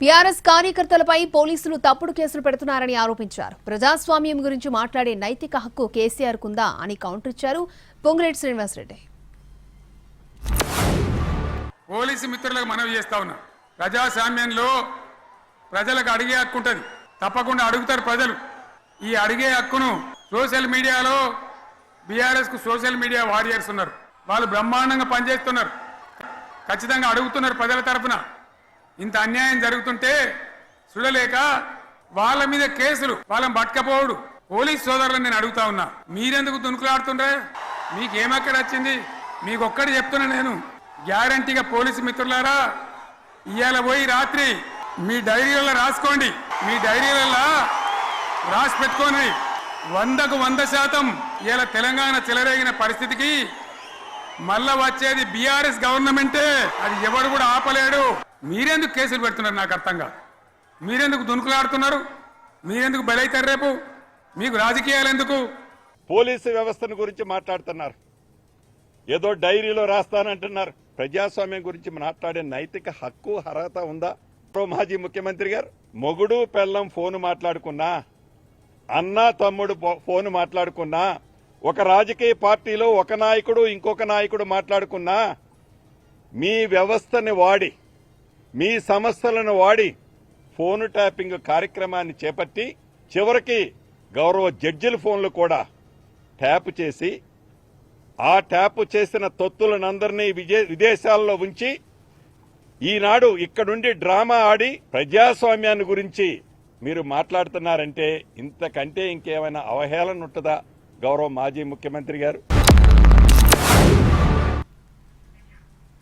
TRS కార్యకర్తలపై పోలీసులు తప్పుడు కేసులు పెడుతున్నారని ఆరోపించారు. ప్రజాస్వామ్యం గురించి మాట్లాడే నైతిక హక్కు కేసీఆర్ కుందా అని కౌంటర్ ఇచ్చారు పొంగులేటి శ్రీనివాసరెడ్డి. పోలీసు మిత్రులకు మనవి చేస్తా ఉన్నా, ప్రజాస్వామ్యంలో ప్రజలకు అడిగే హక్కు ఉంటుంది, తప్పకుండా అడుగుతారు ప్రజలు. ఈ అడిగే హక్కును సోషల్ మీడియాలో బీఆర్ఎస్ కు సోషల్ మీడియా వారియర్స్ ఉన్నారు, వాళ్ళు బ్రహ్మాండంగా పనిచేస్తున్నారు, ఖచ్చితంగా అడుగుతున్నారు ప్రజల తరఫున. ఇంత అన్యాయం జరుగుతుంటే చూడలేక వాళ్ళ మీద కేసులు, వాళ్ళని పట్టుకపోవడు. పోలీస్ సోదరులను నేను అడుగుతా ఉన్నా, మీరెందుకు దునుకులాడుతుండ్రే? మీకేమక్కడ వచ్చింది? మీకు ఒక్కటి చెప్తున్నా, నేను గ్యారంటీగా పోలీసు మిత్రులారా, ఇవాళ పోయి రాత్రి మీ డైరీలలో రాసుకోండి, మీ డైరీలలో రాసి పెట్టుకోండి. 100కు 100% ఇవాళ తెలంగాణ చెలరేగిన పరిస్థితికి మళ్ళా వచ్చేది బీఆర్ఎస్ గవర్నమెంటే, అది ఎవరు కూడా ఆపలేడు. మీరెందుకు కేసులు పెడుతున్నారు? నాకు అర్థం కాదు. మీరెందుకు దునుకులాడుతున్నారు? మీరెందుకు బలైతారు? రేపు మీకు రాజకీయాలు ఎందుకు? పోలీసు వ్యవస్థను గురించి మాట్లాడుతున్నారు, ఏదో డైరీలో రాస్తానంటున్నారు. ప్రజాస్వామ్యం గురించి మాట్లాడే నైతిక హక్కు అర్హత ఉందా? మాజీ ముఖ్యమంత్రి గారు మొగుడు పెళ్ళం ఫోన్ మాట్లాడుకున్నా, అన్న తమ్ముడు ఫోన్ మాట్లాడుకున్నా, ఒక రాజకీయ పార్టీలో ఒక నాయకుడు ఇంకొక నాయకుడు మాట్లాడుకున్నా, మీ వ్యవస్థని వాడి, మీ సమస్యలను వాడి ఫోన్ ట్యాపింగ్ కార్యక్రమాన్ని చేపట్టి చివరికి గౌరవ జడ్జిల ఫోన్లు కూడా ట్యాప్ చేసి, ఆ ట్యాప్ చేసిన తొత్తులనందరినీ విదేశాల్లో ఉంచి ఈనాడు ఇక్కడుండి డ్రామా ఆడి ప్రజాస్వామ్యాన్ని గురించి మీరు మాట్లాడుతున్నారంటే ఇంతకంటే ఇంకేమైనా అవహేళన ఉంటుందా గౌరవ మాజీ ముఖ్యమంత్రి గారు?